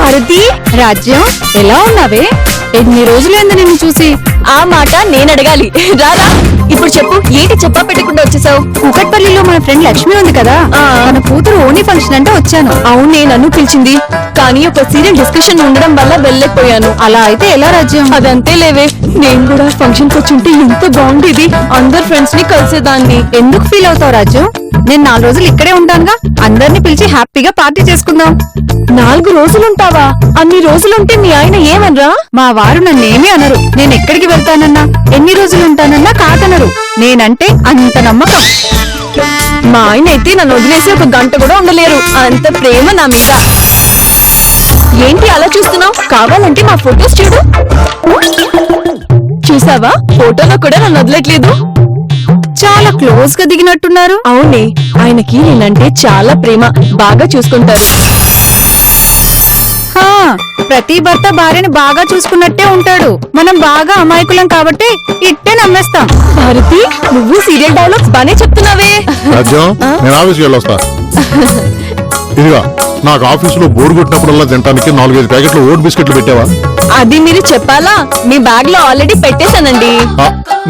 భారతి, రాజ్యం ఎలా ఉన్నావే? ఎన్ని రోజులైంది నిన్ను చూసి. ఆ మాట నేను అడగాలి. రారా ఇప్పుడు చెప్పు, ఏంటి చెప్పా పెట్టకుండా వచ్చేసావు? కూకట్పల్లిలో మన ఫ్రెండ్ లక్ష్మి ఉంది కదా, మన కూతురు ఓణీ ఫంక్షన్ అంటే వచ్చాను. అవునే, నన్ను పిలిచింది, కానీ ఒక సీరియల్ డిస్కషన్ ఉండడం వల్ల వెళ్ళలేకపోయాను. అలా అయితే ఎలా రాజ్యం? అదంతే లేవే, నేను కూడా ఫంక్షన్ కి వచ్చుంటే ఎంత బాగుండేది. అందరు ఫ్రెండ్స్ ని కలిసేదాన్ని. ఎందుకు ఫీల్ అవుతావు రాజ్యం? నేను 4 రోజులు ఇక్కడే ఉంటానుగా, అందరినీ పిలిచి హ్యాపీగా పార్టీ చేసుకుందాం. 4 రోజులుంటావా? అన్ని రోజులుంటే మీ ఆయన ఏమనరా? మా వారు నన్నేమీ అనరు. నేను ఎక్కడికి వెళ్తానన్నా, ఎన్ని రోజులు ఉంటానన్నా కాదనరు. నేనంటే అంత నమ్మకం. మా ఆయన అయితే నన్ను వదిలేసి ఒక గంట కూడా ఉండలేరు, అంత ప్రేమ నా మీద. ఏంటి అలా చూస్తున్నావు? కావాలంటే మా ఫొటోస్ చూడు. చూసావా, ఫోటోలో కూడా నన్ను వదలట్లేదు. చాలా క్లోజ్ గా దిగినట్టున్నారు. అవునే, ఆయనకి నేనంటే చాలా ప్రేమ, బాగా చూసుకుంటారు. హా, ప్రతి భర్త భార్యని బాగా చూసుకున్నట్టే ఉంటాడు. మనం బాగా అమాయకులం కాబట్టి ఇట్టే నమ్మేస్తాం. భారతి, నువ్వు సీరియల్ డైలాగ్స్ బానే చెప్తున్నావే. రాజ్యం, నేను ఆఫీస్కి వెళ్ళొస్తా. ఇదిగా నాకు ఆఫీసులో బోర్ కొట్టినప్పుడల్లా తినడానికి 4-5 ప్యాకెట్లు ఓట్ బిస్కెట్లు పెట్టావా? అది మీరు చెప్పాలా? మీ బ్యాగ్ లో ఆల్రెడీ పెట్టేశానండి.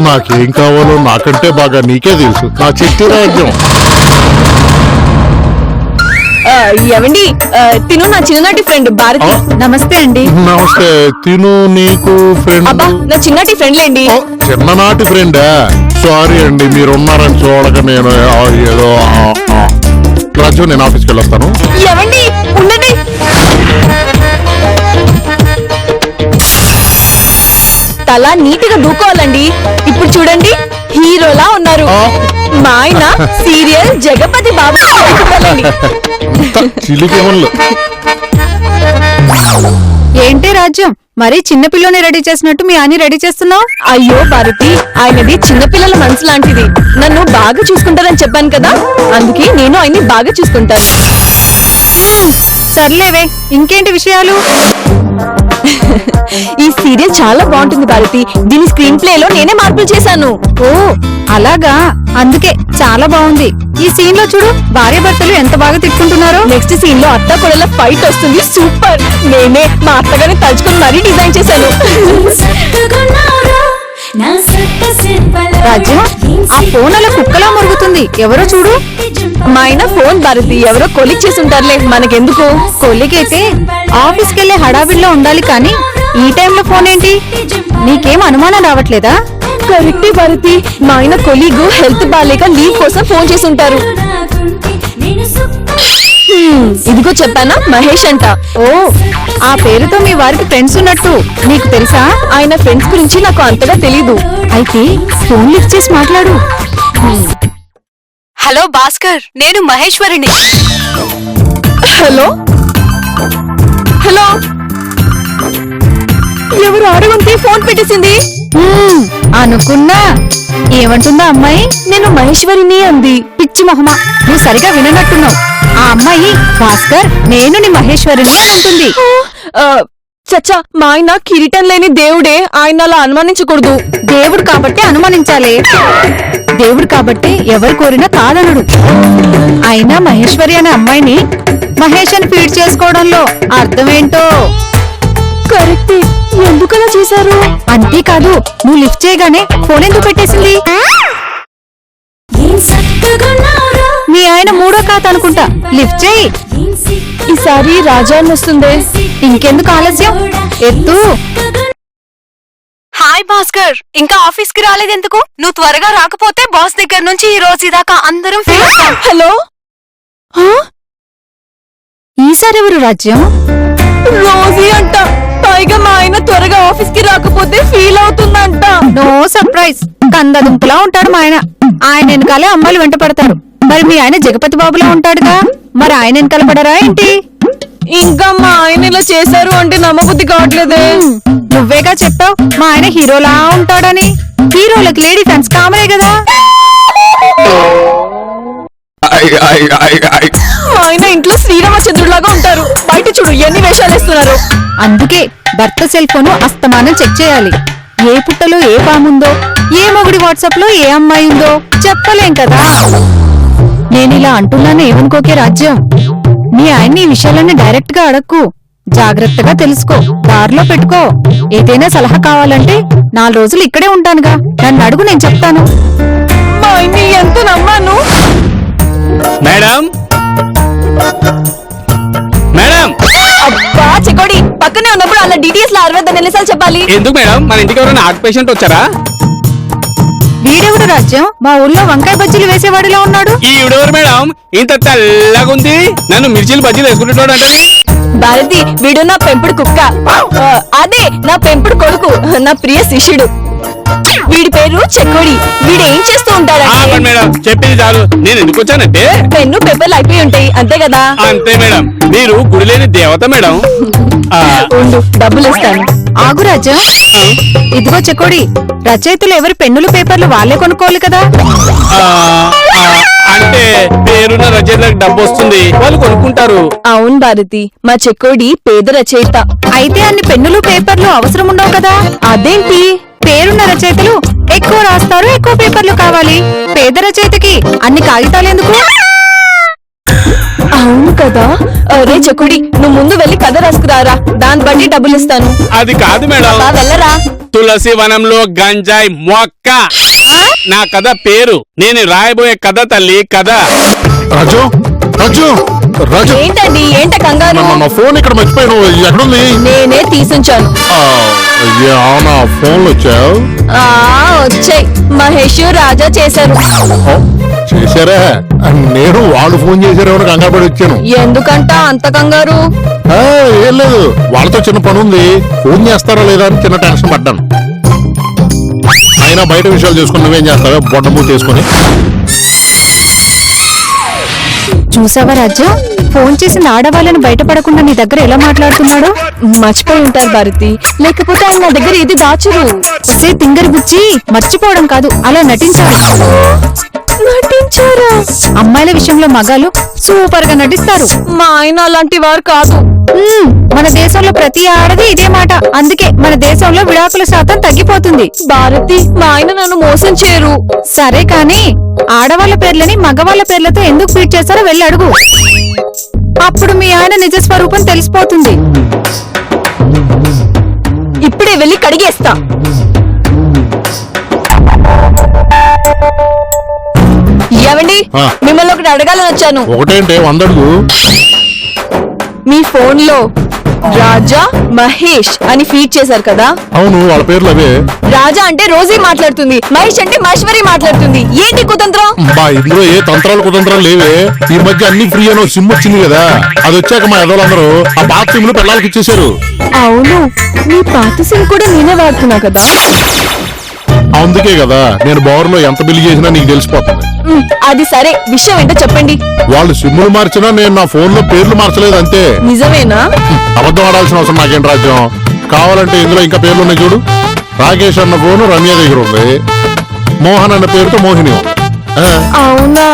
నాకేం కావాలో నాకంటే బాగా నీకే తెలుసు. నా చెట్టి రాజ్యం. ఎవండి, తిను నా చిన్ననాటి ఫ్రెండ్ భారతి. నమస్తే అండి. నమస్తే. తిను నీకు ఫ్రెండ్? అబ్బా, నా చిన్నటి ఫ్రెండ్లేండి. చిన్ననాటి ఫ్రెండా? సారీ అండి, మీరున్నారని చూడక నేను ఏదో. రాజ్యం, నేను ఆఫీస్కి వెళ్ళొస్తాను. ఎవండి, ఉండండి. తల నీటిగా దూకోవాలండి. ఇప్పుడు చూడండి, హీరోలా ఉన్నారు. మా ఆయన సీరియల్ జగపతి బాబు. చిలికేమన్లు. ఏంటే రాజ్యం, మరీ చిన్నపిల్లని రెడీ చేసినట్టు మీ ఆని రెడీ చేస్తున్నావు? అయ్యో భారతి, ఆయనది చిన్నపిల్లల మనసు లాంటిది. నన్ను బాగా చూసుకుంటారని చెప్పాను కదా, అందుకే నేను ఆయన్ని బాగా చూసుకుంటాను. సర్లేవే, ఇంకేంటి విషయాలు? ఈ సీరియల్ చాలా బాగుంటుంది భారతి. దీని స్క్రీన్ ప్లే లో నేనే మార్పులు చేశాను. ఓ అలాగా, అందుకే చాలా బాగుంది. ఈ సీన్ లో చూడు, భార్య భర్తలు ఎంత బాగా తిట్టుకుంటున్నారో. నెక్స్ట్ సీన్ లో అత్త కొడల ఫైట్ వస్తుంది, సూపర్. నేనే మా అత్తగారిని తలుచుకుని మరీ డిజైన్ చేశాను. రాజ్యం, ఆ ఫోన్ అలా కుక్కలా మురుగుతుంది, ఎవరో చూడు. మా ఆయన ఫోన్ భారతి, ఎవరో కొలిక్ చేసి ఉంటారులే, మనకెందుకు. కొల్లికైతే ఆఫీస్కి వెళ్లే హడావిడిలో ఉండాలి, కానీ ఈ టైంలో ఫోన్ ఏంటి? నీకేం అనుమానం రావట్లేదా? కరెక్టే భారతి, మా ఆయన కొలీగు హెల్త్ బాలేక లీవ్ కోసం ఫోన్ చేసి ఉంటారు. ఇదిగో చెప్పానా, మహేష్ అంట. ఓ, ఆ పేరుతో మీ వారికి ఫ్రెండ్స్ ఉన్నట్టు నీకు తెలుసా? ఆయన ఫ్రెండ్స్ గురించి నాకు అంతగా తెలీదు. అయితే ఫోన్ లిఫ్ట్ చేసి మాట్లాడు. హలో భాస్కర్, నేను మహేశ్వరిని. హలో హలో, ఎవరు అడగంటే ఫోన్ పెట్టేసింది. అనుకున్నా. ఏమంటుందా అమ్మాయి? నేను మహేశ్వరిని అంది. పిచ్చి మొహమా, నువ్వు సరిగా విననట్టున్నావు. ఆ అమ్మాయి భాస్కర్, నేను నీ మహేశ్వరిని అని అంటుంది. చచ్చా, మా ఆయన కిరీటం లేని దేవుడే, ఆయన అలా అనుమానించకూడదు. దేవుడు కాబట్టి అనుమానించాలి. దేవుడు కాబట్టి ఎవరు కోరినా కాదనడు. అయినా మహేశ్వరి అనే అమ్మాయిని మహేష్ అని ఫీడ్ చేసుకోవడంలో అర్థమేంటో. కరెక్టే, ఎందుకలా చేశారు? అంతేకాదు, నువ్వు లిఫ్ట్ చేయగానే ఫోన్ ఎందుకు పెట్టేసింది? మీ ఆయన మూడో ఖాతా అనుకుంటా, లిఫ్ట్ చేయి. ఈసారి రాజా అని వస్తుందే. ఇంకెందుకు ఆలస్యం, ఎత్తు. హాయ్ భాస్కర్, ఇంకా ఆఫీస్ కి రాలేదెందుకు? నువ్వు త్వరగా రాకపోతే బాస్ దగ్గర నుంచి ఈ రోజు దాకా అందరం ఫీల్ అవుతాం. హలో, ఈసారెవరు రాజ్యం? రోజీ అంట. పైగా మా ఆయన త్వరగా ఆఫీస్ కి రాకపోతే ఫీల్ అవుతుందంట. నో సర్ప్రైజ్, కందదుంపులా ఉంటాడు మా ఆయన. ఆయన వెనకాలే అమ్మాయిలు వెంట పడతారు. మరి మీ ఆయన జగపతి బాబులా ఉంటాడుగా, మరి ఆయన వెనకాల పడరా ఏంటి? ఇంకా మా ఆయన ఇలా చేశారు అంటే నమ్మబుద్ధి కావట్లేదే. నువ్వేగా చెప్పావు మా ఆయన హీరోలా ఉంటాడని. హీరోలకి లేడీ ఫ్యాన్స్ కామనే కదా. మా ఆయన ఇంట్లో శ్రీరామచంద్రులాగా ఉంటారు, బయట చూడు ఎన్ని వేషాలు వేస్తున్నారు. అందుకే భర్త సెల్ ఫోన్ అస్తమానం చెక్ చేయాలి. ఏ పుట్టలో ఏ పాముందో, ఏ మొగుడి వాట్సాప్ లో ఏ అమ్మాయి ఉందో చెప్పలేం కదా. నేనిలా అంటున్నాను ఏమనుకోకే రాజ్యం. మీ ఆయన్ని ఈ విషయాలన్నీ డైరెక్ట్ గా అడక్కు, జాగ్రత్తగా తెలుసుకో, దారిలో పెట్టుకో. ఏదైనా సలహా కావాలంటే 4 రోజులు ఇక్కడే ఉంటానుగా, నన్ను అడుగు, నేను చెప్తాను. మా ఆయన్ని ఎంత నమ్మాను. మేడం మేడం అబ్బా చెకోడి, పక్కనే ఉన్నప్పుడు అలా డీటెయిల్స్ లో 60 ఎన్నిసార్లు చెప్పాలి. ఎందుకు మేడం మన ఇంటికి ఎవరైనా హార్ట్ పేషెంట్ వచ్చారా? వీడెవడు రాజ్యం? మా ఊళ్ళో వంకాయ బజ్జీలు వేసేవాడిలా ఉన్నాడు. ఈ ఇవిడెవరు మేడం ఇంత తెల్లగుంది? నన్ను మిర్చీలు బజ్జీలు వేసుకుంటాడు అంటే భారతి, వీడు నా పెంపుడు కుక్క. అదే నా పెంపుడు కొడుకు, నా ప్రియ శిష్యుడు. వీడి పేరు చెకోడి. వీడు ఏం చేస్తూ ఉంటాడంటే, మేడం చెప్పింది చాలు. నేను ఎందుకు వచ్చానంటే పెన్ను పేపర్లు అయిపోయి ఉంటాయి అంతే కదా. అంతే మేడం, మీరు గుడి లేని దేవత మేడం. ఉండు, డబ్బులు ఇస్తాను. ఆగు రాజ్యం, ఇదిగో చెకోడి, రచయితలు ఎవరి పెన్నులు పేపర్లు వాళ్ళే కొనుక్కోవాలి కదా. ఆ, ఆ, అంటే పేరున్న రచయితలకు డబ్బు వస్తుంది, వాళ్ళు కొనుక్కుంటారు. అవును భారతి, మా చెకోడి పేద రచయిత. అయితే అన్ని పెన్నులు పేపర్లు అవసరం ఉండవు కదా. అదేంటి? పేరున్న రచయితలు ఎక్కువ రాస్తారు, ఎక్కువ పేపర్లు కావాలి. పేద రచయితకి అన్ని కాగితాలు ఎందుకు? అవును కదా. రే చెకుడి, నువ్వు ముందు వెళ్ళి కథ రాసుకురారా, దాన్ని బట్టి డబ్బులు ఇస్తాను. అది కాదు మేడం, వెళ్ళరా. తులసి వనంలో గంజాయి మొక్క నా కథ పేరు. నేను రాయబోయే కథ తల్లి కథ. రాజు రాజు రాజు, ఏంటండి, ఏంట కంగారు? నా ఫోన్ ఇక్కడ మర్చిపోయాను, ఎక్కడుంది? నేనే తీసుంచాను. అవునా, ఫోన్లు వచ్చావు? వచ్చాయి. మహేష్ రాజా చేశారు. చేశారా? నేను వాళ్ళు ఫోన్ చేశారేమో కంగారు పడి వచ్చాను. ఎందుకంట అంత కంగారు? ఏం లేదు, వాళ్ళతో చిన్న పని ఉంది, ఫోన్ చేస్తారా లేదా అని చిన్న టెన్షన్ పడ్డాను. అయినా బయట విషయాలు చేసుకుని నువ్వేం చేస్తావా, బొడ్డమూ చేసుకుని. చూసావా రాజ్యం, ఫోన్ చేసిన ఆడవాళ్ళని బయటపడకుండా నీ దగ్గర ఎలా మాట్లాడుతున్నాడు? మర్చిపోయి ఉంటారు భారతి, లేకపోతే ఆయన నా దగ్గర ఏది దాచురు. ఒసే తింగరి బుజ్జి, మర్చిపోవడం కాదు, అలా నటించాలి. నటించారా? అమ్మాయిల విషయంలో మగాలు సూపర్ గా నటిస్తారు. మా ఆయన అలాంటి వారు కాదు. మన దేశంలో ప్రతి ఆడది ఇదే మాట, అందుకే మన దేశంలో విడాకుల శాతం తగ్గిపోతుంది. భారతి, మా ఆయన నన్ను మోసం చేయరు. సరే కాని ఆడవాళ్ళ పేర్లని మగవాళ్ళ పేర్లతో ఎందుకు ఫీడ్ చేస్తారో వెళ్ళి అడుగు. అప్పుడు మీ ఆయన నిజ స్వరూపం తెలిసిపోతుంది. ఇప్పుడే వెళ్ళి కడిగేస్తా. ఏవండి, మిమ్మల్ని ఒకటి అడగాలని వచ్చాను. ఒకటేంటే 100 అడుగు. మీ ఫోన్ లో రాజా మహేష్ అని ఫీడ్ చేశారు కదా. అవును, వాళ్ళ పేర్లు అవే. రాజా అంటే రోజీ మాట్లాడుతుంది, మహేష్ అంటే మహేశ్వరి మాట్లాడుతుంది. ఏంటి కుతంత్రం? బా, ఇందులో ఏ తంత్రాలు కుతంత్రాలు లేవే. ఈ మధ్య అన్ని ఫ్రీ అని సిమ్ వచ్చింది కదా, అది వచ్చాక మా ఎదోళ్ళందరూ ఆ పాత సిమ్లు పిల్లలకి ఇచ్చేసారు. అవును, మీ పాత సిమ్ కూడా నేనే వాడుతున్నా కదా. అందుకే కదా నేను బోర్లో ఎంత బిల్లు చేసినా నీకు తెలిసిపోతుంది. అది సరే, విషయం ఏంటో చెప్పండి. వాళ్ళు సిమ్ములు మార్చినా నేను నా ఫోన్ లో పేర్లు మార్చలేదు అంతే. నిజమేనా? అబద్ధం ఆడాల్సిన అవసరం నాకేం రాజ్యం. కావాలంటే ఇందులో ఇంకా పేర్లు ఉన్నాయి చూడు. రాకేష్ అన్న ఫోను రమ్య దగ్గర ఉంది, మోహన్ అన్న పేరుతో మోహిని ఉంది. అవునా?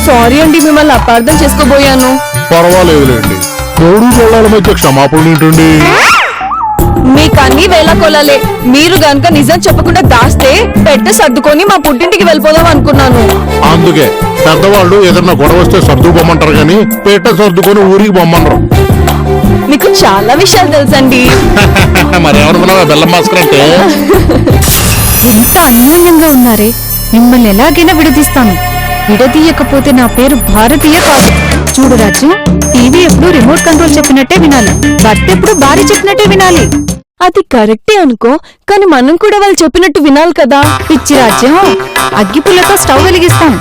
సారీ అండి, మిమ్మల్ని అపార్థం చేసుకోబోయాను. పర్వాలేదులేండి, తోడు పిల్లల మధ్య క్షమాపణ ఏంటండి. మీకు అన్ని వేళ కొలాలే. మీరు గనుక నిజం చెప్పకుండా దాస్తే పెట్ట సర్దుకొని మా పుట్టింటికి వెళ్ళిపోదాం అనుకున్నాను. అందుకే పెద్దవాళ్ళు ఏదన్నా గొడవ వస్తే సర్దు పొమ్మంటారు కానీ పెట్ట సర్దుకొని ఊరికి పొమ్మనరు. మీకు చాలా విషయాలు తెలుసండి. మరి ఎవరున్నావా బెల్లం మాస్కర్ అంటే? ఎంత అన్యోన్యంగా ఉన్నారే, మిమ్మల్ని ఎలాగైనా విడదీస్తాను. విడదీయకపోతే నా పేరు భారతీయ కాదు. చూడు రాజు, టీవీ ఎప్పుడు రిమోట్ కంట్రోల్ చెప్పినట్టే వినాలి, భర్త ఎప్పుడు భార్య చెప్పినట్టే వినాలి. అది కరెక్టే అనుకో, కానీ మనం కూడా వాళ్ళు చెప్పినట్టు వినాలి కదా. పిచ్చి రాజ్యం, అగ్గిపుల్లతో స్టవ్ వెలిగిస్తాం,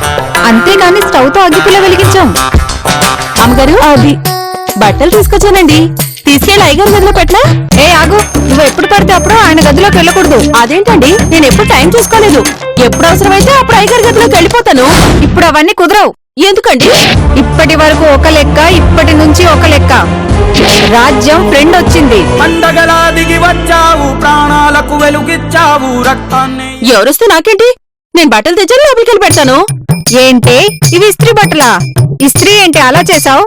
అంతేగాని స్టవ్ తో అగ్గిపుల్ల వెలిగించాం. అమ్మగారు, అది బట్టలు తీసుకొచ్చానండి. తీసుకెళ్ళి అయ్యగారి గదిలో పెట్టలా? ఏ ఆగు, నువ్వు ఎప్పుడు పడితే అప్పుడు ఆయన గదిలోకి వెళ్ళకూడదు. అదేంటండి, నేను ఎప్పుడు టైం చూసుకోలేదు. ఎప్పుడు అవసరమైతే అప్పుడు అయ్యగారి గదిలోకి వెళ్ళిపోతాను. ఇప్పుడు అవన్నీ కుదరవు. ఎందుకండి? ఇప్పటి వరకు ఒక లెక్క, ఇప్పటి నుంచి ఒక లెక్క. రాజ్యం ఫ్రెండ్ వచ్చింది. పండగలా దిగి వచ్చావు, ప్రాణాలకు వెలుగిచ్చావు, రక్తాన్ని. ఎవరొస్తే నాకేంటి? నేను బట్టలు తెచ్చాను, లోపలికి వెళ్ళి పెడతాను. ఏంటే ఇవి ఇస్త్రీ బట్టలా? ఇస్త్రీ ఏంటి అలా చేసావు?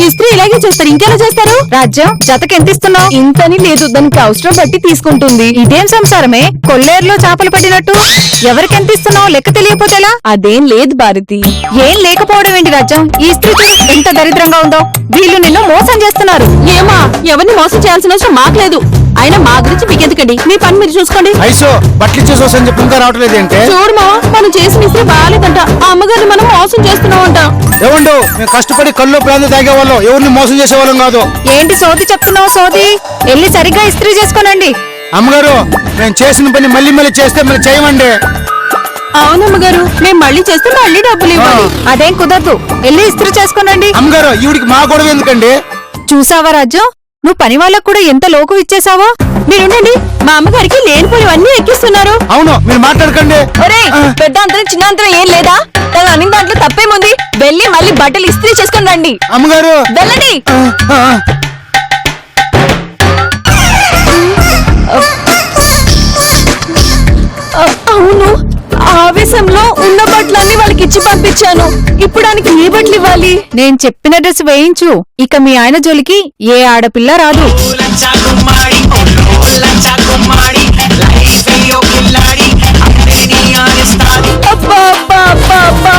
ఇస్త్రీ ఇలాగే చేస్తారు, ఇంకెలా చేస్తారు? రాజ్యం జతకి ఎంత ఇస్తున్నావు? ఇంతని లేదు, దానికి అవసరం బట్టి తీసుకుంటుంది. ఇదేం సంసారమే, కొల్లేరులో చేపలు పట్టినట్టు? ఎవరికెంత ఇస్తున్నావు లెక్క తెలియపోతే ఎలా? అదేం లేదు భారతి. ఏం లేకపోవడం ఏంటి రాజ్యం? ఈ ఇస్త్రీ చూడు ఎంత దరిద్రంగా ఉందో. వీళ్ళు నిన్ను మోసం చేస్తున్నారు. ఏమా, ఎవరిని మోసం చేయాల్సిన అవసరం మాకు లేదు. అయినా మా గురించి మీకెందుకండి, మీ పని మీరు చూసుకోండి. ఐసో బట్టలు ఇచ్చేసోసని చెప్పి ఇంకా రావట్లేదు ఏంటే? చూడమా, మనం చేసిన ఇస్త్రీ బాగాలేదంట. ఆ అమ్మగారిని మనం మోసం చేస్తున్నామంట. ఏమండు, మేము కష్టపడి కళ్ళు ప్రాంతం తాగేవాళ్ళం, ఎవరిని మోసం చేసేవాళ్ళం కాదు. ఏంటి సోది చెప్తున్నావు? సోది వెళ్ళి సరిగ్గా ఇస్త్రీ చేసుకోనండి. అమ్మగారు, మేము చేసిన పని మళ్ళీ మళ్ళీ చేస్తే మరి చేయమండి. అవునమ్మగారు, మేము మళ్ళీ చేస్తే మళ్ళీ డబ్బులు ఇవ్వాలి. అదేం కుదరదు, వెళ్ళి ఇస్త్రీ చేసుకోనండి. అమ్మగారు, ఈవిడికి మా గొడవ ఎందుకండి? చూసావా రాజ్యం, నువ్వు పని వాళ్ళకు కూడా ఎంత లోకు ఇచ్చేసావో. మీరుండండి, మా అమ్మగారికి లేనిపోయివన్నీ ఎక్కిస్తున్నారు. అవును, మీరు మాట్లాడకండి. ఒరేయ్, పెద్ద అంతరం చిన్న అంతరం ఏం లేదా? తను అన్ని దాంట్లో తప్పేముంది? వెళ్ళి మళ్ళీ బట్టలు ఇస్త్రీ చేసుకుని రండి. అమ్మగారు, వెళ్ళండి. ఆ, ఆ. అవును, ఆవేశంలో ఉన్న బట్టలన్నీ వాళ్ళకి ఇచ్చి పంపించాను. ఇప్పుడు ఆయనకి ఏ బట్టలు ఇవ్వాలి? నేను చెప్పిన డ్రెస్ వేయించు. ఇక మీ ఆయన జోలికి ఏ ఆడపిల్ల రాదు. అబ్బా, అబ్బా, అబ్బా, అబ్బా.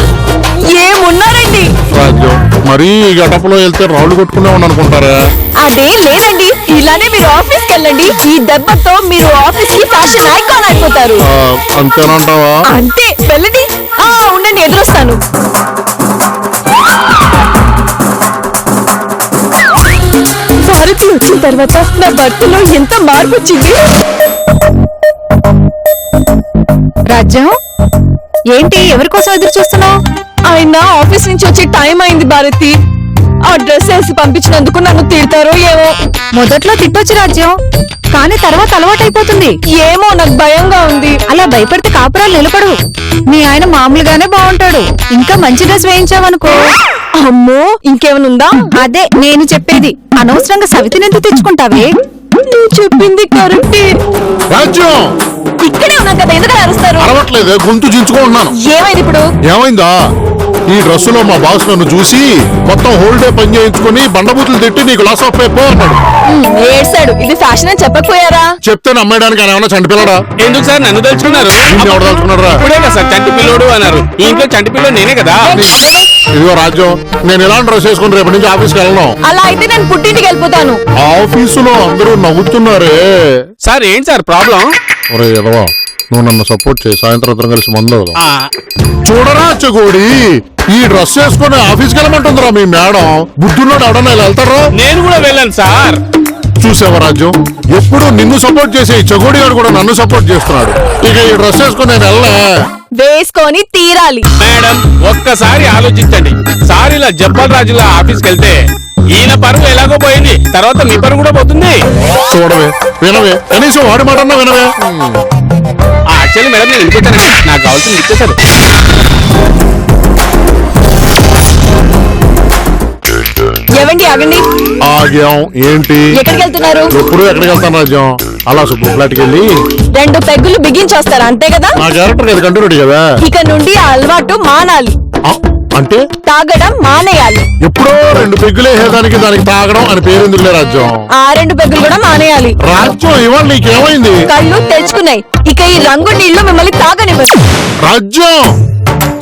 ఏమున్నారండి? రాజ్యం మరీ ఈ గడపలో వెళ్తే రాళ్ళు కొట్టుకునేవాడు అనుకుంటారా? అదేం లేదండి, ఇలానే మీరు ఆఫీస్కి వెళ్ళండి. ఈ దెబ్బతో మీరు ఆఫీస్ కి ఫ్యాషన్ ఐకాన్ అయిపోతారు. అంతేనంటావా? అంతే, వెళ్ళండి. ఉండండి, ఎదురొస్తాను. భారతి వచ్చిన తర్వాత నా భర్తలో ఎంత మార్పు వచ్చింది. రాజ్యం ఏంటి, ఎవరి కోసం ఎదురు చూస్తున్నావు? ఆయన ఆఫీస్ నుంచి వచ్చే టైం అయింది భారతి. ఆ డ్రెస్ వేసి పంపించినందుకు నన్ను తిడతారో ఏమో. మొదట్లో తిట్టొచ్చు రాజ్యం, కానీ తర్వాత అలవాటైపోతుంది. ఏమో, నాకు భయంగా ఉంది. అలా భయపడితే కాపురాలు నిలబడు. మీ ఆయన మామూలుగానే బాగుంటాడు. ఇంకా మంచి డ్రెస్ వేయించావనుకో. అమ్మో, ఇంకేమనుందా? అదే నేను చెప్పేది. అనవసరంగా సవితిని ఎందుకు తెచ్చుకుంటావే? నువ్వు చెప్పింది కరెక్టే. రాజ్యం ఇక్కడే ఉన్నాం కదా, ఎందుకు అరుస్తారు? అరవట్లేదు, గొంతు చించుకుంటున్నాను. ఏమైంది ఇప్పుడు? ఏమైందా? ఈ డ్రెస్ లో మా బాస్ నన్ను చూసి మొత్తం హోల్ డే పని చేయించుకుని బండబూతులు తిట్టి నీకు లాస్ ఆఫ్ పో అన్నాడు. ఏడ్సాడు. ఇది ఫ్యాషన్ అని చెప్పకపోయారా? చెప్తే నమ్మేయడానికి ఆయన ఏమన్నా చంటి పిల్లడా? ఎందుకు సార్ నన్ను తెలుసుకున్నారు? ఎవరు తలుచుకున్నారా? ఇప్పుడే కదా సార్ చంటి పిల్లోడు అన్నారు. ఈ ఇంట్లో చంటి పిల్లోడు నేనే కదా. ఇదిగో రాజ్యం, నేను ఇలాంటి డ్రెస్ వేసుకుని రేపటి నుంచి ఆఫీస్కి వెళ్ళను. అలా అయితే నేను పుట్టింటికి వెళ్ళిపోతాను. ఆఫీసులో అందరూ నవ్వుతున్నారే. సార్ ఏంటి సార్ ప్రాబ్లం? ఒరే ఎదవా, నువ్వు నన్ను సపోర్ట్ చేయి, సాయంత్రం ఇద్దరం కలిసి మందు చూడరా చెగోడి. ఈ డ్రెస్ వేసుకుని ఆఫీస్కి వెళ్ళమంటుందిరా మీ మేడం. బుద్ధున్నాడు ఎవడన్నా ఇలా వెళ్తారా? నేను కూడా వెళ్ళాను సార్. చూసావా రాజ్యం, ఎప్పుడు నిన్ను సపోర్ట్ చేసే ఈ చెగోడి గారు కూడా నన్ను సపోర్ట్ చేస్తున్నాడు. ఇక ఈ డ్రెస్ వేసుకుని నేను వెళ్ళా. వేసుకొని తీరాలి. మేడం ఒక్కసారి ఆలోచించండి. సార్ ఇలా జబ్బల్ రాజులా ఆఫీస్కి వెళ్తే ఈయన పరువు ఎలాగో పోయింది, తర్వాత మీ పరువు కూడా పోతుంది. చూడవే, వినవే, కనీసం వాడి మాట అన్నా వినవే. యాక్చువల్లీ మేడం నేను వెళ్ళిపోతానండి, నాకు కావాల్సింది ఇచ్చేసారు. ఏవండి, ఆగండి. ఆగ్యం ఏంటి? ఎక్కడికి వెళ్తున్నారు? ఎప్పుడు ఎక్కడికి వెళ్తాను రాజ్యం? అలా సుబ్బు ఫ్లాట్కి వెళ్ళి 2 పెగ్గులు బిగించొస్తారు, అంతే కదా? నా క్యారెక్టర్ కదా కంటిన్యూటీ కదా. ఇక నుండి ఆ అలవాటు మానాలి. ఆ, అంటే తాగడం మానేయాలి. ఎప్పుడో 2 పెగ్గులు వేసేదానికి దానికి తాగడం అని పేరెందుకులే రాజ్యం. ఆ 2 పెగ్గులు కూడా మానేయాలి. రాజ్యం ఇవాళ నీకేమైంది? కళ్ళు తెచ్చుకున్నాయి. ఇక ఈ రంగు నీళ్లు మిమ్మల్ని తాగనివ్వరు. రాజ్యం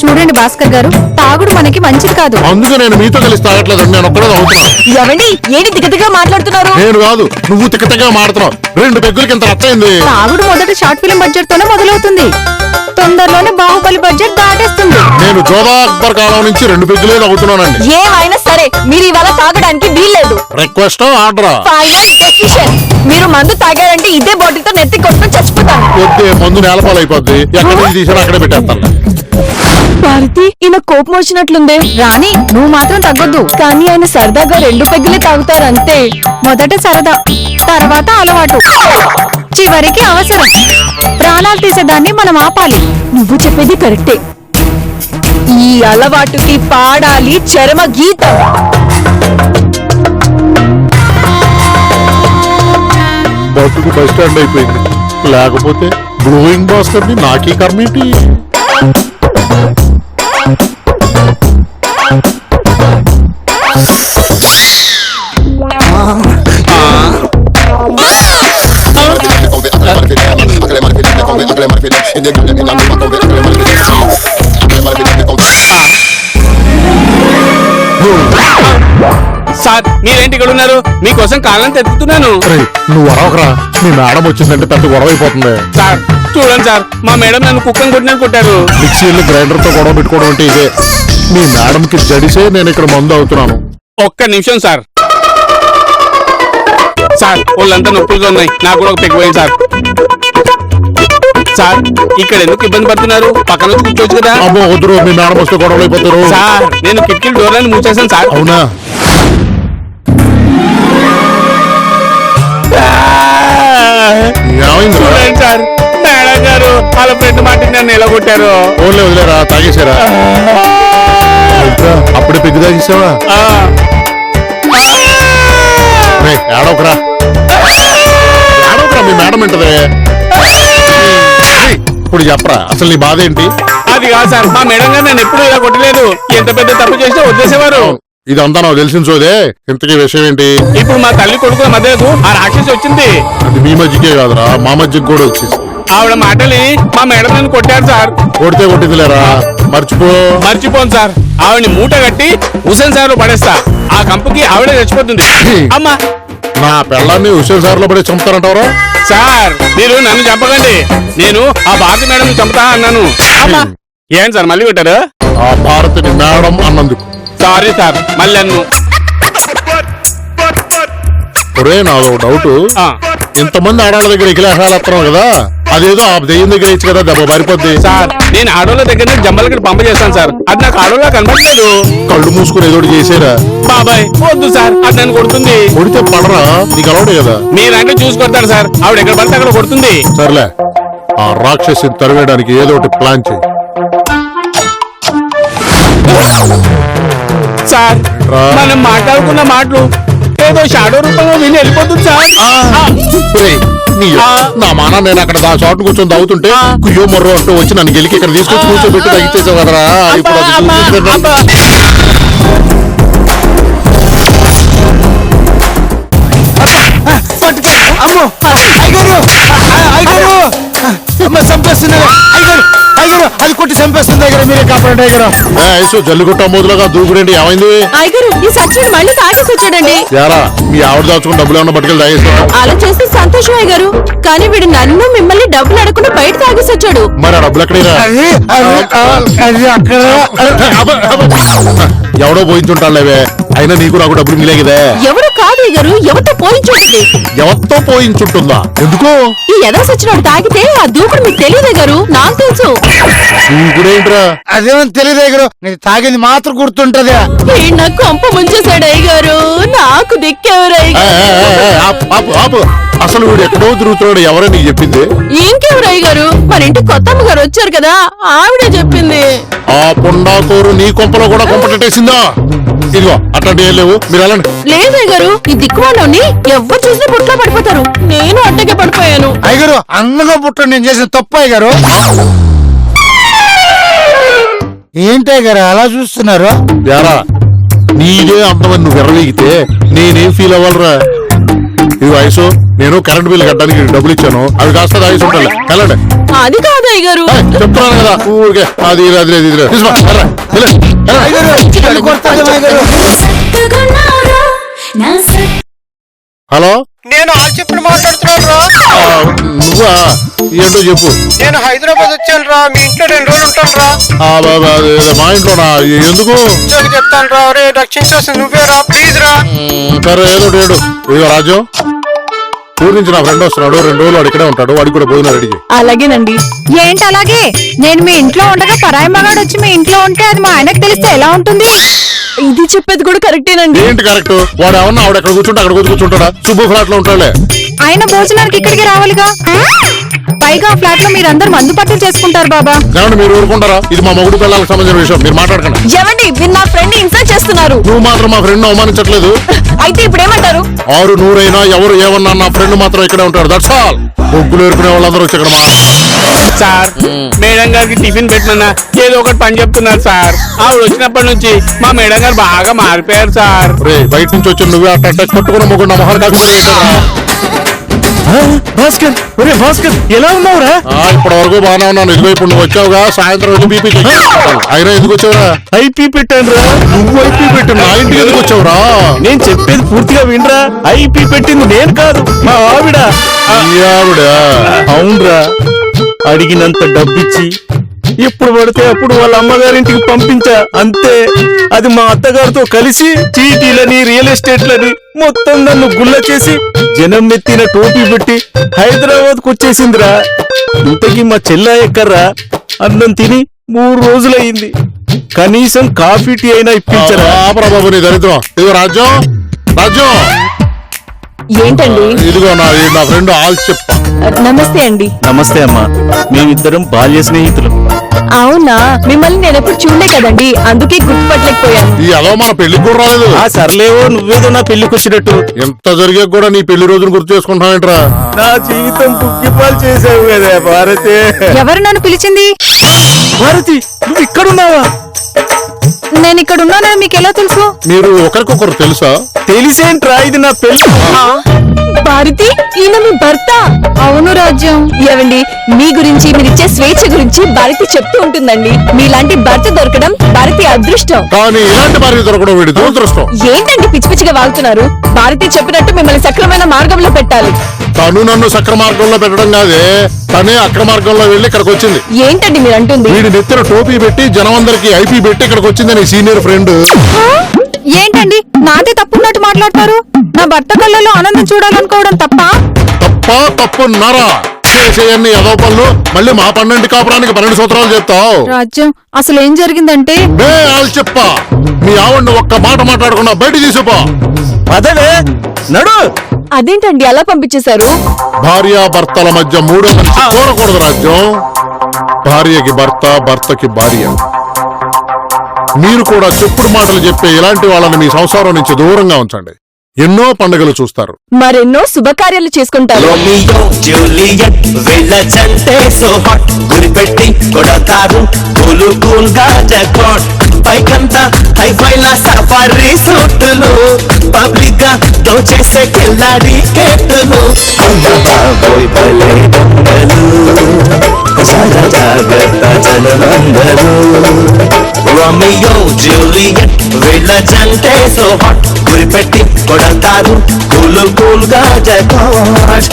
చూడండి భాస్కర్ గారు, తాగుడు మనకి మంచిది కాదు. అందుకే నేను మీతో కలిసి తాగట్లేదు, నేను ఒక్కడే తాగుతున్నా. ఎవండి, ఏంటి దిగదిగా మాట్లాడుతున్నారు? నేను కాదు, నువ్వు తిక్కగా మాడుతున్నావు. 2 పెగ్గులకి ఇంత అత్తయింది. తాగుడు మొదట షార్ట్ ఫిల్మ్ బడ్జెట్ తోనే మొదలవుతుంది, తొందరలోనే బాహుబలి బడ్జెట్ దాటేస్తుంది. నేను జోధా అక్బర్ కాలం నుంచి 2 పెగ్గులే తాగుతున్నానండి. ఏమైనా సరే, మీరు ఇవాళ తాగడానికి వీల్లేదు. రిక్వెస్ట్ ఆర్డరా? Final decision. మీరు మందు తాగారంటే ఇదే బాటిల్తో నెత్తి కొట్టుకొని చచ్చిపోతాను. వద్దే, మందు నేలపాలు అయిపోద్ది. ఎక్కడి నుంచి తీసినా అక్కడే పెట్టేస్తాను. భారతి, ఈయన కోపం వచ్చినట్లుందే. రాణి, నువ్వు మాత్రం తగ్గొద్దు. కానీ ఆయన సరదాగా 2 పెగ్గులే తాగుతారు, అంతే. మొదట సరదా, తర్వాత అలవాటు, చివరికి అవసరం. ప్రాణాలు తీసేదాన్ని మనం ఆపాలి. నువ్వు చెప్పేది కరెక్టే. ఈ అలవాటుకి పాడాలి చరమ గీతం. బతుకు బస్ స్టాండ్ అయిపోయింది. లేకపోతే బ్లూయింగ్ భాస్కర్ ని నాకీ కర్మేంటి? మీరేంటి ఇక్కడ ఉన్నారు? మీకోసం కాళ్ళని తెచ్చుతున్నాను. రేయ్, నువ్వు వరవకరా, మీ మేడం వచ్చిందంటే పెద్ద గొడవ అయిపోతుంది. సార్ చూడండి సార్, మా మేడం నన్ను కుక్కని కొట్టినట్టు కొట్టారు. మిక్సీలు గ్రైండర్ తో గొడవ పెట్టుకోవడం అంటే ఇదే. మీ మేడం కి జడిసే నేను ఇక్కడ మందు అవుతున్నాను. ఒక్క నిమిషం సార్. సార్ వాళ్ళంతా నొప్పులుగా ఉన్నాయి, నాకు కూడా ఒక పెగ్గిపోయింది సార్. సార్ ఇక్కడ ఎందుకు ఇబ్బంది పడుతున్నారు? పక్కన వచ్చి కూర్చోవచ్చు కదా. అమ్మో వద్దురు, మీ మేడం వస్తే గొడవలు అయిపోతారు. సార్ నేను కిటికీలు డోర్లను మూసేసాను సార్. అవునా? ఏమైంది? చూడండి సార్, మేడం గారు వాళ్ళ ఫ్రెండ్ మాటికి నన్ను ఎలా కొట్టారు. ఓన్లే వదిలేరా, తాగేసారా? అప్పుడే పెగ్గు తాగేసావా? ఆ, ఏడవకరా, ఏడవకరా, మీ మేడం ఏంటది? ఇప్పుడు చెప్పరా, అసలు నీ బాధ ఏంటి? అది కాదు సార్, మా మేడం గారు నన్ను ఎప్పుడు ఇలా కొట్టలేదు. ఎంత పెద్ద తప్పు చేసినా వదిలేసేవారు. ఇదంతా నాకు తెలిసిన సోదే. ఇంతకీ విషయం ఏంటి? ఇప్పుడు మా తల్లి కొడుకుల మధ్యకు ఆ రాక్షసి వచ్చింది. అది మీ మధ్యకే కాదురా, మా మధ్యకి కూడా వచ్చేసి. ఆవిడ మాటలి మా మేడం నన్ను కొట్టారు సార్. కొడితే కొట్టిందిలేరా, మర్చిపో. మర్చిపోను సార్, ఆవిడని మూట కట్టి హుసేన్ సార్ లో పడేస్తా. ఆ కంపుకి ఆవిడే చచ్చిపోతుంది. అమ్మా నా పెళ్ళాన్ని హుస్సేన్ సార్ లో పడి చంపుతారంటారా? సార్ మీరు నన్ను చంపకండి, నేను ఆ భారతి మేడం చంపుతా అన్నాను. అమ్మా ఏంటి సార్ మళ్ళీ కొట్టారు? ఆ భారతిని మేడం అన్నందుకు సారీ సార్, మళ్ళీ అన్ను. ఒరే నాదో డౌట్, ఆ, ఇంతమంది ఆడాళ్ళ దగ్గర ఇకిలేసాలత్తున్నాం కదా, అదేదో ఆ దెయ్యం దగ్గర ఇచ్చి కదా, దెబ్బ పారిపోద్ది. సార్ నేను ఆడోళ్ళ దగ్గర నుంచి జంబలకి పంప చేస్తాను సార్. అది నాకు ఆడోళ్ళ కనపడలేదు. కళ్ళు మూసుకుని ఏదో ఒకటి చేసేరా. బాబాయ్ వద్దు సార్, అది నన్ను కొడుతుంది. కొడితే పడరా, నీకు అలవాడే కదా. మీరంటే చూసి కొడతారు సార్, ఆవిడ ఎక్కడ పడితే అక్కడ కొడుతుంది. సర్లే, ఆ రాక్షసిని తరివేయడానికి ఏదో ఒకటి ప్లాన్ చేయి. సార్ మనం మాట్లాడుకున్న మాటలు ఏదో షాడో రూపంలో విని వెళ్ళిపోతుంది సార్. ఒరేయ్, నా మాన నేను అక్కడ దా చోటు కూర్చొని తాగుతుంటే కుయ్యో మొర్రో అంటూ వచ్చి నన్ను గెలికి ఇక్కడ తీసుకొచ్చి కూర్చోబెట్టి తగ్గించేసావు కదరా. ఇప్పుడు అది చూపించరా. అమ్మో అయ్యగారు, అయ్యగారు, అమ్మ చంపేస్తున్నారు. అయ్యగారు, అయ్యగారు, అది కొట్టి చంపేస్తుంది. అయ్యగారు మీరే కాపాడండి. అయ్యగారు ఐసు జల్లిగుట్ట మొదలుగా దూకురేంటి, ఏమైంది? అయ్యగారు ఈ సచిన్ మళ్ళీ తాగేసి వచ్చాడండి. యారా, మీ ఆవిడ దాచుకుని డబ్బులు ఏమన్నా పట్టుకెళ్ళి తాగేసావా? అలా చేస్తే సంతోషం అయ్యగారు, కానీ వీడు నన్ను మిమ్మల్ని డబ్బులు అడగకుండా బయట తాగేసి వచ్చాడు. మరి ఆ డబ్బులు ఎక్కడైనా అది అది అక్కడ ఎవడో పోయించుంటాడులేవే, అయినా నీకు నాకు డబ్బులు మిలే కదా. ఎవరు కాదు అయ్యగారు, ఎవరితో పోయించుంటుంది. ఎవరితో పోయించుంటుందా? ఎందుకు? ఈ ఎదా సచ్చినోడు తాగితే ఆ దూకుడు మీకు తెలియదు అయ్యగారు, నాకు తెలుసు. దూకుడేంట్రా? అదేమో తెలియదు. అయ్యగారు నేను తాగింది మాత్రం గుర్తుంటది. వీడు నాకు కొంప ముంచేశాడు అయ్యగారు, నాకు దిక్కెవరు ఆపు. అసలు వీడు ఎక్కడో తిరుగుతున్నాడు, ఎవరో నీకు చెప్పింది? ఇంకెవరు అయ్యగారు, మన ఇంటికి కొత్తమ్మ గారు వచ్చారు కదా, ఆవిడే చెప్పింది. ఆ పుండాకోరు నీ కొంపలో కూడా కొంపటేసిందా? ఇదిగో అట్లాంటి ఏం లేవు, మీరు వెళ్ళండి. లేదు అయ్యగారు, ఈ దిక్కుమాలని ఎవరు చూసినా బుట్లో పడిపోతారు. నేను అట్టగే పడిపోయాను. అయ్యగారు అందంగా పుట్ట నేను చేసిన తప్పు. అయ్యగారు ఏంటి అయ్యగారు అలా చూస్తున్నారు? యారా, నీదే అందమని నువ్వు ఎర్రవేగితే నేనేం ఫీల్ అవ్వాలరా? ఇది వయసు, నేను కరెంట్ బిల్లు కట్టడానికి డబ్బులు ఇచ్చాను, అవి కాస్త తాగేసి ఉంటాను. వెళ్ళండి. అది కాదు అయ్యగారు. చెప్తున్నాను కదా ఊరికే అది లేదు, అది లేదు. తీసుకో, వెళ్ళరా, వెళ్ళు, వెళ్ళరా. అయ్యగారు నన్ను కొడతారు. అయ్యగారు హలో, నేను వాళ్ళు చెప్పిన మాట్లాడుతున్నాను రా. నువ్వా? ఏంటో చెప్పు. నేను హైదరాబాద్ వచ్చాను రా, మీ ఇంట్లో 2 రోజులు ఉంటాను రా. మా ఇంట్లోనా? ఎందుకు? వచ్చాక చెప్తాను రా. రే రక్షించాల్సింది నువ్వే రా, ప్లీజ్ రా. సరే, ఏదో ఏడు. ఇదిగో రాజు, ఊరి నుంచి నా ఫ్రెండ్ వస్తున్నాడు, 2 రోజులు వాడు ఇక్కడే ఉంటాడు, వాడికి కూడా భోజనం రెడీ చేయి. అలాగేనండి. ఏంటి అలాగే? నేను మీ ఇంట్లో ఉండగా పరాయి మగాడు వచ్చి మీ ఇంట్లో ఉంటే అది మా ఆయనకు తెలిస్తే ఎలా ఉంటుంది? ఇది చెప్పేది కూడా కరెక్టేనండి. ఏంటి కరెక్ట్? వాడు ఏమన్నా ఆవిడ ఎక్కడ కూర్చుంటే అక్కడ కూర్చుంటాడా? సుబ్బు ఫ్లాట్ లో ఉంటాడులే. ఆయన భోజనానికి ఇక్కడికి రావాలిగా. పైగా ఫ్లాట్ లో మీరందరూ మందు పట్టులు చేసుకుంటారు బాబా. ఏమంటే మీరు ఊరుకుంటారా? ఇది మా మొగుడు పిల్లలకు సంబంధించిన విషయం, మీరు మాట్లాడకండి. ఏమండి, మీరు నా ఫ్రెండ్ ఇన్సల్ట్ చేస్తున్నారు. నువ్వు మాత్రం మా ఫ్రెండ్ అవమానించట్లేదు. అయితే ఇప్పుడు ఏమంటారు? 6 100 ఎవరు ఏమన్నా నా ఫ్రెండ్ మాత్రం ఇక్కడే ఉంటాడు. That's all. ముగ్గులు ఏరుకునే వాళ్ళందరూ వచ్చి ఇక్కడ సార్ మేడం గారికి టిఫిన్ పెట్టినా ఏదో ఒకటి పని చెప్తున్నారు సార్. ఆవిడ వచ్చినప్పటి నుంచి మా మేడం గారు బాగా మారిపోయారు సార్. రే, బయట నుంచి వచ్చి నువ్వే అట్ట కొట్టుకున్న ముగ్గురు నా మొహం కాకుండా భాస్కర్ ఒరే భాస్కర్ ఎలా ఉన్నావురా? ఇప్పటి వరకు బాగానే ఉన్నాను. ఇదిగో ఇప్పుడు నువ్వు వచ్చావుగా, సాయంత్రం వెళ్ళి బీపీ చెక్ చేయించుకోవాలి. అయినా ఎందుకు వచ్చావురా? ఐపీ పెట్టాను రా. నువ్వు ఐపీ పెట్టి నా ఇంటికి ఎందుకు వచ్చావురా? నేను చెప్పేది పూర్తిగా వినరా. ఐపీ పెట్టింది నేను కాదు, మా ఆవిడ. ఈ ఆవిడ? అవునరా, అడిగినంత డబ్బిచ్చి ఎప్పుడు పడితే అప్పుడు వాళ్ళ అమ్మగారింటికి పంపించా, అంతే. అది మా అత్తగారితో కలిసి చీటీలని రియల్ ఎస్టేట్లని మొత్తం నన్ను గుల్ల చేసి జనం నెత్తిన టోపీ పెట్టి హైదరాబాద్ కు వచ్చేసిందిరా. ఇంతకీ మా చెల్లా ఎక్కర్రా? అన్నం తిని 3 రోజులయ్యింది. కనీసం కాఫీ టీ అయినా ఇప్పించరా? ఆపరా బాబు నీ దరిద్రం. ఇదిగో రాజ్యం, రాజ్యం, ఏంటండి? ఇదిగో నా ఫ్రెండ్ ఆల్ చెప్ప. నమస్తే అండి. నమస్తే అమ్మా, మేమిద్దరం బాల్య స్నేహితులు. అవునా, మిమ్మల్ని నేను ఎప్పుడు చూడలే కదండి, అందుకే గుర్తుపట్టలేకపోయాను. ఈ అలా మన పెళ్లికి కూడా రాలేదు. ఆ సర్లేవో, నువ్వేదో నా పెళ్లికి వచ్చినట్టు. ఎంత జరిగా కూడా నీ పెళ్లి రోజును గుర్తు చేసుకుంటావేంట్రా? నా జీవితం కుక్కిపాలు చేసావు కదా భారతి. ఎవరు నన్ను పిలిచింది? భారతి, నువ్వు ఇక్కడున్నావా? నేను ఇక్కడ ఉన్నానని మీకు ఎలా తెలుసు? మీరు ఒకరికొకరు తెలుసా? తెలిసేంట్రా, ఇది నా పెళ్లి. భారతి, ఈయన మీ భర్త? అవును రాజ్యం. ఏవండి, మీ గురించి మీరిచ్చే స్వేచ్ఛ గురించి భారతి చెప్తూ ఉంటుందండి. మీలాంటి భర్త దొరకడం భారతి అదృష్టం. కానీ ఇలాంటి భార్య దొరకడం వీడి దురదృష్టం. ఏంటండి పిచ్చి పిచ్చిగా వాగుతున్నారు? భారతి చెప్పినట్టు మిమ్మల్ని సక్రమైన మార్గంలో పెట్టాలి. తను నన్ను సక్ర మార్గంలో పెట్టడం కాదే, తనే అక్ర మార్గంలో వెళ్ళి ఇక్కడికి వచ్చింది. ఏంటండి మీరు అంటుంది? వీడి నెత్తిన టోపీ పెట్టి జనం అందరికి ఐపీ పెట్టి ఇక్కడికి వచ్చింది నీ సీనియర్ ఫ్రెండ్. ఏంటండి నాదే తప్పున్నట్టు మాట్లాడతారు? నా భర్త కళ్ళలో ఆనందం చూడాలనుకోవడం తప్ప? తప్పున్నారా? చేసేయన్ని ఏదో పనులు మళ్ళీ మా 12 కాపురానికి 12 సూత్రాలు చెప్తావు. రాజ్యం, అసలు ఏం జరిగిందంటే చెప్పా, మీ ఆవిడ్ని ఒక్క మాట మాట్లాడకుండా బయట తీసిపో. పదవే నడు. అదేంటండి అలా పంపించేశారు? భార్యాభర్తల మధ్య మూడో మనిషి కోరకూడదు రాజ్యం. భార్యకి భర్త, భర్తకి భార్య. మీరు కూడా చెప్పుడు మాటలు చెప్పే ఇలాంటి వాళ్ళని మీ సంసారం నుంచి దూరంగా ఉంచండి. ఎన్నో పండుగలు చూస్తారు, మరెన్నో శుభకార్యాలు చేసుకుంటారు. రోమియో జూలియట్ వీళ్ళ జంటే సో హాట్, గురిపెట్టి కొడతారు కూల్ కూల్ గా జాక్పాట్. పైకంతా హైఫైల సఫారీ సూట్లు, పబ్లిక్ గా దోచేసే కిల్లాడి కేటులు. బాబోయ్ భలే దొంగలు, చాలా జాగ్రత్త జనమందరూ. రోమియో జూలియట్ వీళ్ళ జంటే సో హాట్, గురిపెట్టి కొడతారు కూల్ కూల్ గా జాక్పాట్.